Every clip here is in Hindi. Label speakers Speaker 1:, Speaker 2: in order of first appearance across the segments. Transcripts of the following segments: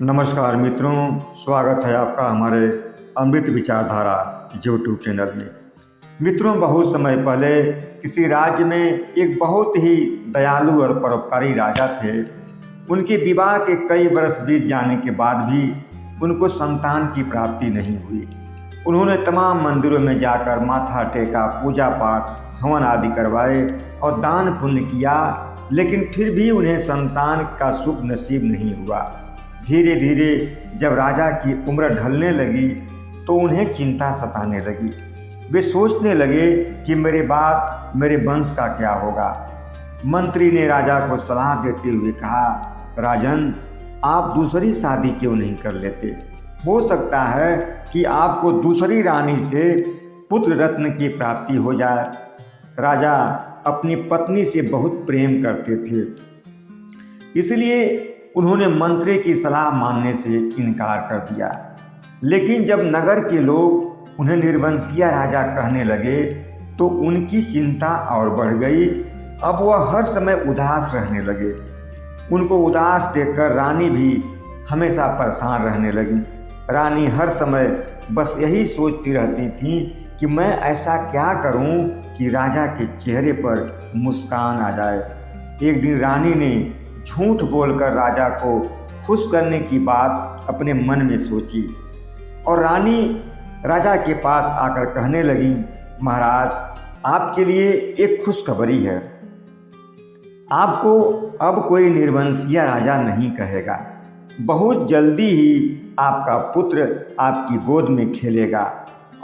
Speaker 1: नमस्कार मित्रों, स्वागत है आपका हमारे अमृत विचारधारा यूट्यूब चैनल में। मित्रों, बहुत समय पहले किसी राज्य में एक बहुत ही दयालु और परोपकारी राजा थे। उनके विवाह के कई वर्ष बीत जाने के बाद भी उनको संतान की प्राप्ति नहीं हुई। उन्होंने तमाम मंदिरों में जाकर माथा टेका, पूजा पाठ, हवन आदि करवाए और दान पुण्य किया, लेकिन फिर भी उन्हें संतान का सुख नसीब नहीं हुआ। धीरे धीरे जब राजा की उम्र ढलने लगी तो उन्हें चिंता सताने लगी। वे सोचने लगे कि मेरे बाद मेरे वंश का क्या होगा। मंत्री ने राजा को सलाह देते हुए कहा, राजन, आप दूसरी शादी क्यों नहीं कर लेते? हो सकता है कि आपको दूसरी रानी से पुत्र रत्न की प्राप्ति हो जाए। राजा अपनी पत्नी से बहुत प्रेम करते थे, इसलिए उन्होंने मंत्री की सलाह मानने से इनकार कर दिया। लेकिन जब नगर के लोग उन्हें निर्वंशीय राजा कहने लगे तो उनकी चिंता और बढ़ गई। अब वह हर समय उदास रहने लगे। उनको उदास देखकर रानी भी हमेशा परेशान रहने लगी। रानी हर समय बस यही सोचती रहती थी कि मैं ऐसा क्या करूं कि राजा के चेहरे पर मुस्कान आ जाए। एक दिन रानी ने झूठ बोलकर राजा को खुश करने की बात अपने मन में सोची और रानी राजा के पास आकर कहने लगी, महाराज, आपके लिए एक खुशखबरी है। आपको अब कोई निर्वंशीय राजा नहीं कहेगा। बहुत जल्दी ही आपका पुत्र आपकी गोद में खेलेगा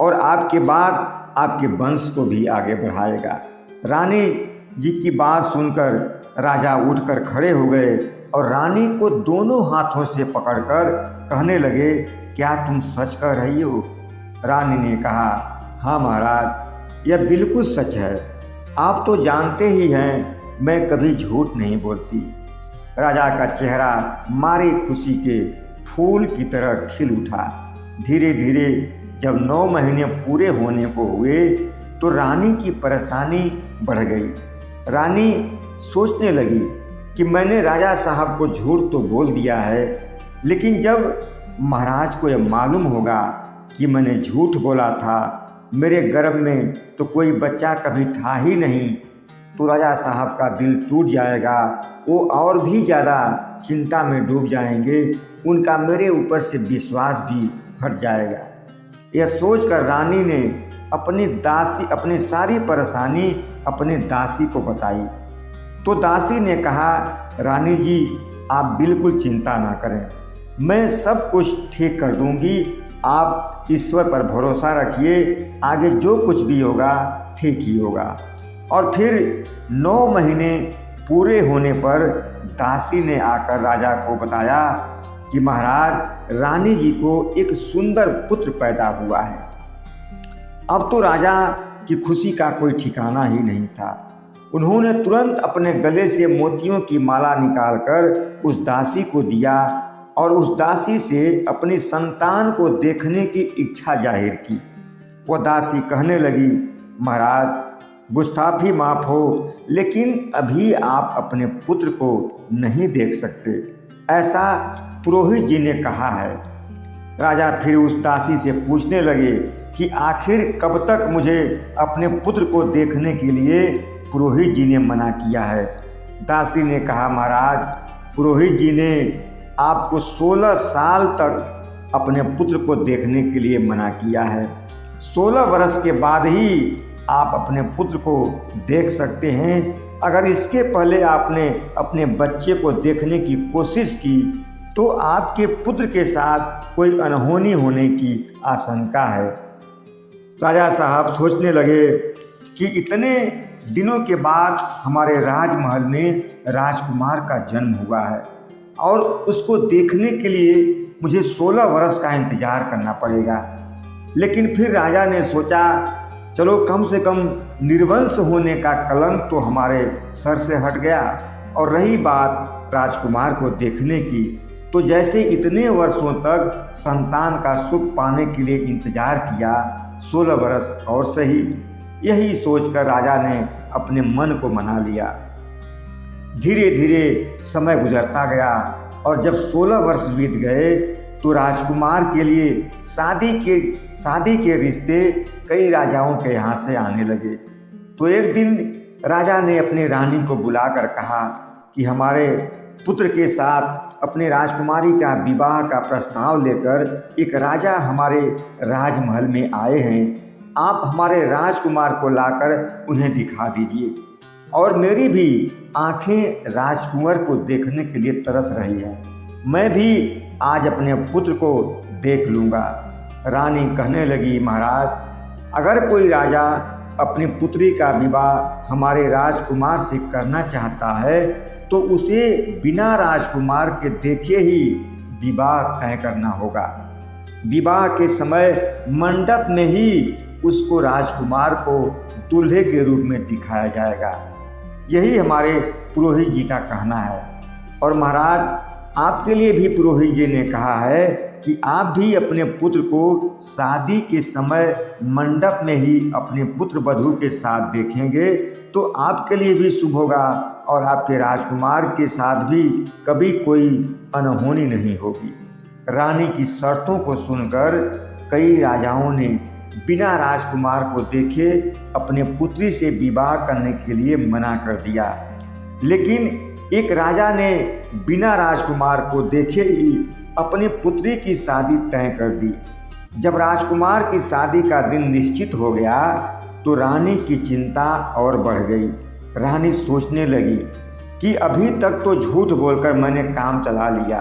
Speaker 1: और आपके बाद आपके वंश को भी आगे बढ़ाएगा। रानी जी की बात सुनकर राजा उठकर खड़े हो गए और रानी को दोनों हाथों से पकड़कर कहने लगे, क्या तुम सच कह रही हो? रानी ने कहा, हाँ महाराज, यह बिल्कुल सच है। आप तो जानते ही हैं मैं कभी झूठ नहीं बोलती। राजा का चेहरा मारे खुशी के फूल की तरह खिल उठा। धीरे धीरे जब 9 महीने पूरे होने को हुए तो रानी की परेशानी बढ़ गई। रानी सोचने लगी कि मैंने राजा साहब को झूठ तो बोल दिया है, लेकिन जब महाराज को यह मालूम होगा कि मैंने झूठ बोला था, मेरे गर्भ में तो कोई बच्चा कभी था ही नहीं, तो राजा साहब का दिल टूट जाएगा। वो और भी ज़्यादा चिंता में डूब जाएंगे। उनका मेरे ऊपर से विश्वास भी हट जाएगा। यह सोचकर रानी ने अपनी सारी परेशानी अपने दासी को बताई। तो दासी ने कहा, रानी जी, आप बिल्कुल चिंता ना करें, मैं सब कुछ ठीक कर दूंगी। आप ईश्वर पर भरोसा रखिए, आगे जो कुछ भी होगा ठीक ही होगा। और फिर 9 महीने पूरे होने पर दासी ने आकर राजा को बताया कि महाराज, रानी जी को एक सुंदर पुत्र पैदा हुआ है। अब तो राजा की खुशी का कोई ठिकाना ही नहीं था। उन्होंने तुरंत अपने गले से मोतियों की माला निकालकर उस दासी को दिया और उस दासी से अपनी संतान को देखने की इच्छा जाहिर की। वह दासी कहने लगी, महाराज, गुस्ताखी माफ हो, लेकिन अभी आप अपने पुत्र को नहीं देख सकते, ऐसा पुरोहित जी ने कहा है। राजा फिर उस दासी से पूछने लगे कि आखिर कब तक मुझे अपने पुत्र को देखने के लिए पुरोहित जी ने मना किया है? दासी ने कहा, महाराज, पुरोहित जी ने आपको 16 साल तक अपने पुत्र को देखने के लिए मना किया है। 16 वर्ष के बाद ही आप अपने पुत्र को देख सकते हैं। अगर इसके पहले आपने अपने बच्चे को देखने की कोशिश की तो आपके पुत्र के साथ कोई अनहोनी होने की आशंका है। राजा साहब सोचने लगे कि इतने दिनों के बाद हमारे राजमहल में राजकुमार का जन्म हुआ है और उसको देखने के लिए मुझे 16 वर्ष का इंतजार करना पड़ेगा। लेकिन फिर राजा ने सोचा, चलो कम से कम निर्वंश होने का कलंक तो हमारे सर से हट गया। और रही बात राजकुमार को देखने की, तो जैसे इतने वर्षों तक संतान का सुख पाने के लिए इंतजार किया, 16 वर्ष और सही। यही सोचकर राजा ने अपने मन को मना लिया। धीरे धीरे समय गुजरता गया और जब 16 वर्ष बीत गए तो राजकुमार के लिए शादी के रिश्ते कई राजाओं के यहाँ से आने लगे। तो एक दिन राजा ने अपनी रानी को बुलाकर कहा कि हमारे पुत्र के साथ अपने राजकुमारी का विवाह का प्रस्ताव लेकर एक राजा हमारे राजमहल में आए हैं। आप हमारे राजकुमार को लाकर उन्हें दिखा दीजिए। और मेरी भी आंखें राजकुमार को देखने के लिए तरस रही हैं। मैं भी आज अपने पुत्र को देख लूँगा। रानी कहने लगी, महाराज, अगर कोई राजा अपनी पुत्री का विवाह हमारे राजकुमार से करना चाहता है तो उसे बिना राजकुमार के देखे ही विवाह तय करना होगा। विवाह के समय मंडप में ही उसको राजकुमार को दूल्हे के रूप में दिखाया जाएगा। यही हमारे पुरोहित जी का कहना है। और महाराज, आपके लिए भी पुरोहित जी ने कहा है कि आप भी अपने पुत्र को शादी के समय मंडप में ही अपने पुत्र वधू के साथ देखेंगे तो आपके लिए भी शुभ होगा और आपके राजकुमार के साथ भी कभी कोई अनहोनी नहीं होगी। रानी की शर्तों को सुनकर कई राजाओं ने बिना राजकुमार को देखे अपने पुत्री से विवाह करने के लिए मना कर दिया। लेकिन एक राजा ने बिना राजकुमार को देखे ही अपनी पुत्री की शादी तय कर दी। जब राजकुमार की शादी का दिन निश्चित हो गया तो रानी की चिंता और बढ़ गई। रानी सोचने लगी कि अभी तक तो झूठ बोलकर मैंने काम चला लिया,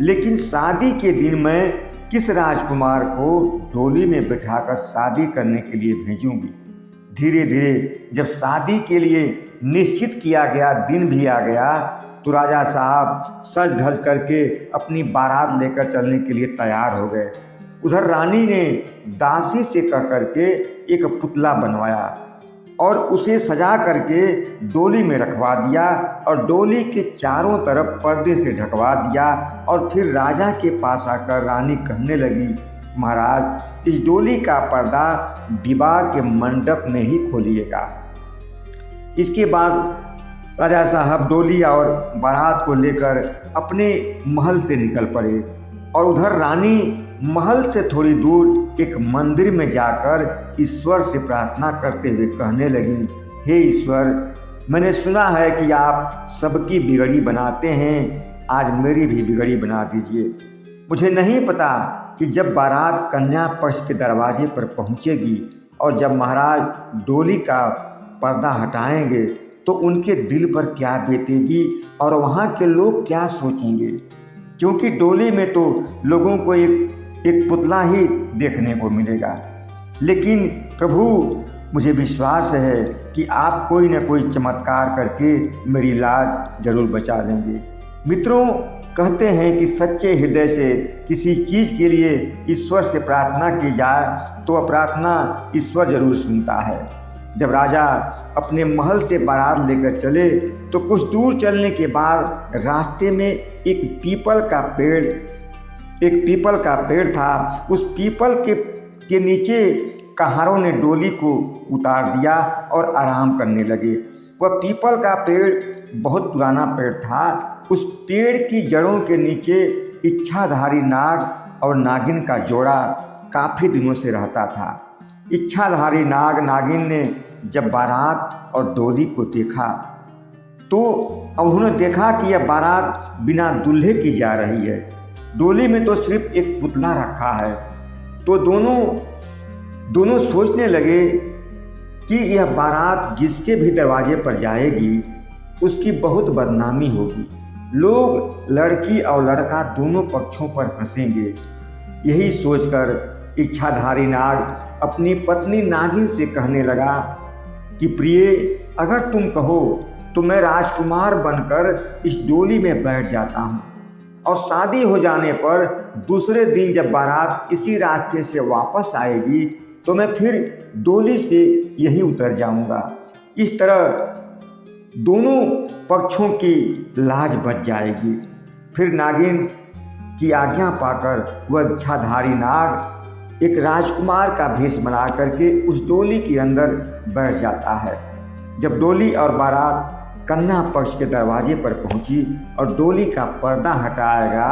Speaker 1: लेकिन शादी के दिन मैं किस राजकुमार को डोली में बिठाकर शादी करने के लिए भेजूंगी। धीरे धीरे जब शादी के लिए निश्चित किया गया दिन भी आ गया तो राजा साहब सज धज करके अपनी बारात लेकर चलने के लिए तैयार हो गए। उधर रानी ने दासी से कह करके एक पुतला बनवाया और उसे सजा करके डोली में रखवा दिया और डोली के चारों तरफ पर्दे से ढकवा दिया। और फिर राजा के पास आकर रानी कहने लगी, महाराज, इस डोली का पर्दा विवाह के मंडप में ही खोलिएगा। इसके बाद राजा साहब डोली और बारात को लेकर अपने महल से निकल पड़े और उधर रानी महल से थोड़ी दूर एक मंदिर में जाकर ईश्वर से प्रार्थना करते हुए कहने लगी, हे ईश्वर, मैंने सुना है कि आप सबकी बिगड़ी बनाते हैं, आज मेरी भी बिगड़ी बना दीजिए। मुझे नहीं पता कि जब बारात कन्या पक्ष के दरवाजे पर पहुंचेगी और जब महाराज डोली का पर्दा हटाएंगे तो उनके दिल पर क्या बीतेगी और वहाँ के लोग क्या सोचेंगे, क्योंकि डोली में तो लोगों को एक पुतला ही देखने को मिलेगा। लेकिन प्रभु, मुझे विश्वास है कि आप कोई न कोई चमत्कार करके मेरी लाज जरूर बचा लेंगे। मित्रों, कहते हैं कि सच्चे हृदय से किसी चीज़ के लिए ईश्वर से प्रार्थना की जाए तो वह प्रार्थना ईश्वर जरूर सुनता है। जब राजा अपने महल से बारात लेकर चले तो कुछ दूर चलने के बाद रास्ते में एक पीपल का पेड़ था। उस पीपल के नीचे कहारों ने डोली को उतार दिया और आराम करने लगे। वह पीपल का पेड़ बहुत पुराना पेड़ था। उस पेड़ की जड़ों के नीचे इच्छाधारी नाग और नागिन का जोड़ा काफ़ी दिनों से रहता था। इच्छाधारी नाग नागिन ने जब बारात और डोली को देखा तो उन्होंने देखा कि यह बारात बिना दूल्हे की जा रही है। डोली में तो सिर्फ एक पुतला रखा है। तो दोनों सोचने लगे कि यह बारात जिसके भी दरवाजे पर जाएगी उसकी बहुत बदनामी होगी। लोग लड़की और लड़का दोनों पक्षों पर हंसेंगे। यही सोचकर इच्छाधारी नाग अपनी पत्नी नागिन से कहने लगा कि प्रिय, अगर तुम कहो तो मैं राजकुमार बनकर इस डोली में बैठ जाता हूँ और शादी हो जाने पर दूसरे दिन जब बारात इसी रास्ते से वापस आएगी तो मैं फिर डोली से यहीं उतर जाऊँगा। इस तरह दोनों पक्षों की लाज बच जाएगी। फिर नागिन की आज्ञा पाकर वह इच्छाधारी नाग एक राजकुमार का भेष बना करके उस डोली के अंदर बैठ जाता है। जब डोली और बारात कन्या पक्ष के दरवाजे पर पहुंची और डोली का पर्दा हटाएगा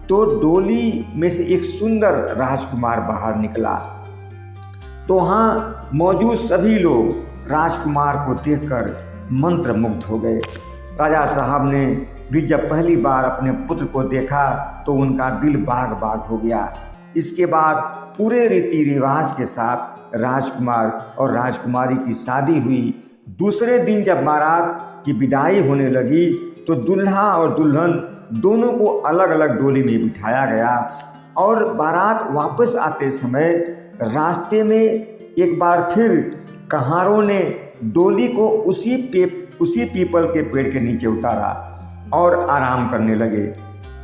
Speaker 1: तो डोली में से एक सुंदर राजकुमार बाहर निकला। तो वहाँ मौजूद सभी लोग राजकुमार को देखकर मंत्रमुग्ध हो गए। राजा साहब ने भी जब पहली बार अपने पुत्र को देखा तो उनका दिल बाग बाग हो गया। इसके बाद पूरे रीति रिवाज के साथ राजकुमार और राजकुमारी की शादी हुई। दूसरे दिन जब बारात की विदाई होने लगी तो दूल्हा और दुल्हन दोनों को अलग अलग डोली में बिठाया गया और बारात वापस आते समय रास्ते में एक बार फिर कहारों ने डोली को उसी पीपल के पेड़ के नीचे उतारा और आराम करने लगे।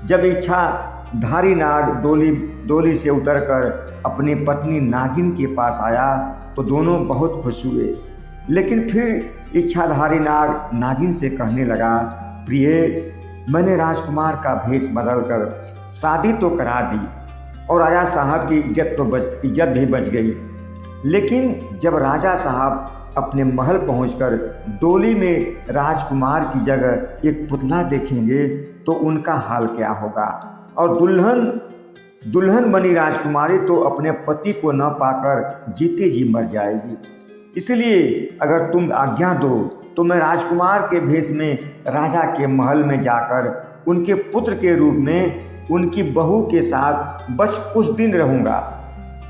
Speaker 1: जब इच्छाधारी नाग डोली से उतरकर अपनी पत्नी नागिन के पास आया तो दोनों बहुत खुश हुए। लेकिन फिर इच्छाधारी नाग नागिन से कहने लगा, प्रिय, मैंने राजकुमार का भेष बदलकर शादी तो करा दी और राजा साहब की इज्जत भी बच गई, लेकिन जब राजा साहब अपने महल पहुंचकर डोली में राजकुमार की जगह एक पुतला देखेंगे तो उनका हाल क्या होगा। और दुल्हन बनी राजकुमारी तो अपने पति को न पाकर जीते जी मर जाएगी। इसलिए अगर तुम आज्ञा दो तो मैं राजकुमार के भेष में राजा के महल में जाकर उनके पुत्र के रूप में उनकी बहू के साथ बस कुछ दिन रहूँगा।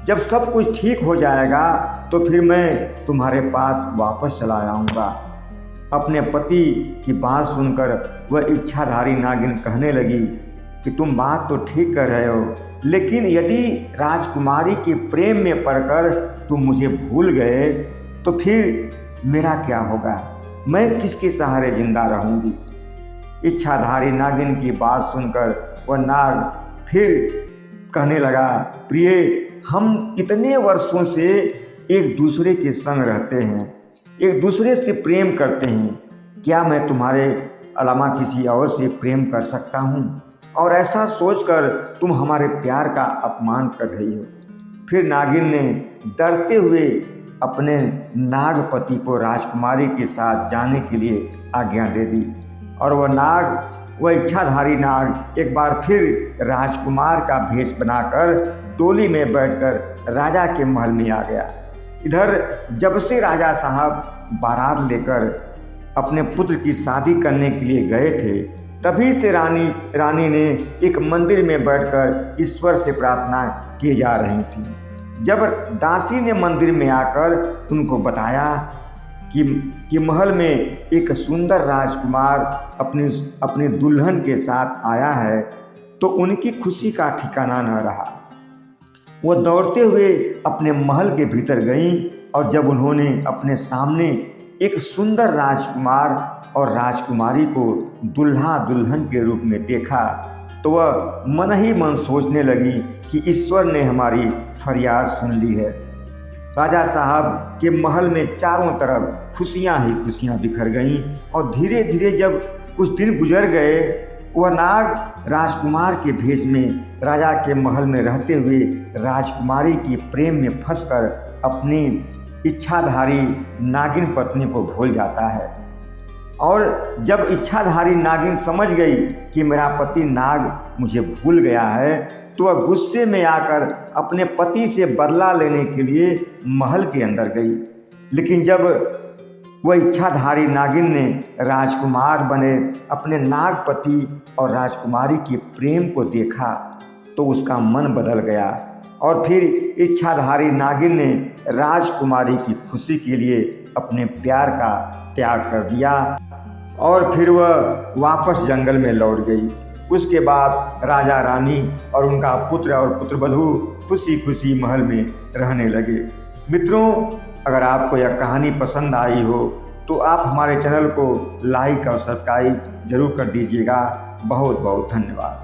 Speaker 1: जब सब कुछ ठीक हो जाएगा तो फिर मैं तुम्हारे पास वापस चला आऊँगा। अपने पति की बात सुनकर वह इच्छाधारी नागिन कहने लगी कि तुम बात तो ठीक कर रहे हो, लेकिन यदि राजकुमारी के प्रेम में पड़कर तुम मुझे भूल गए तो फिर मेरा क्या होगा, मैं किसके सहारे जिंदा रहूंगी। इच्छाधारी नागिन की बात सुनकर वह नाग फिर कहने लगा, प्रिय, हम इतने वर्षों से एक दूसरे के संग रहते हैं, एक दूसरे से प्रेम करते हैं, क्या मैं तुम्हारे अलावा किसी और से प्रेम कर सकता हूँ? और ऐसा सोचकर तुम हमारे प्यार का अपमान कर रही हो। फिर नागिन ने डरते हुए अपने नागपति को राजकुमारी के साथ जाने के लिए आज्ञा दे दी और वह इच्छाधारी नाग एक बार फिर राजकुमार का भेष बनाकर डोली में बैठकर राजा के महल में आ गया। इधर जब से राजा साहब बारात लेकर अपने पुत्र की शादी करने के लिए गए थे तभी से रानी ने एक मंदिर में बैठकर ईश्वर से प्रार्थना किए जा रही थी। जब दासी ने मंदिर में आकर उनको बताया कि महल में एक सुंदर राजकुमार अपनी दुल्हन के साथ आया है तो उनकी खुशी का ठिकाना न रहा। वो दौड़ते हुए अपने महल के भीतर गईं और जब उन्होंने अपने सामने एक सुंदर राजकुमार और राजकुमारी को दुल्हा दुल्हन के रूप में देखा तो वह मन ही मन सोचने लगी कि ईश्वर ने हमारी फरियाद सुन ली है। राजा साहब के महल में चारों तरफ खुशियां ही खुशियां बिखर गईं और धीरे धीरे जब कुछ दिन गुजर गए वह नाग राजकुमार के भेष में राजा के महल में रहते हुए राजकुमारी के प्रेम में फंसकर अपनी इच्छाधारी नागिन पत्नी को भूल जाता है। और जब इच्छाधारी नागिन समझ गई कि मेरा पति नाग मुझे भूल गया है तो वह गुस्से में आकर अपने पति से बदला लेने के लिए महल के अंदर गई। लेकिन जब वह इच्छाधारी नागिन ने राजकुमार बने अपने नागपति और राजकुमारी के प्रेम को देखा तो उसका मन बदल गया और फिर इच्छाधारी नागिन ने राजकुमारी की खुशी के लिए अपने प्यार का त्याग कर दिया और फिर वह वापस जंगल में लौट गई। उसके बाद राजा रानी और उनका पुत्र और पुत्रवधू खुशी खुशी महल में रहने लगे। मित्रों, अगर आपको यह कहानी पसंद आई हो तो आप हमारे चैनल को लाइक और सब्सक्राइब जरूर कर दीजिएगा। बहुत बहुत धन्यवाद।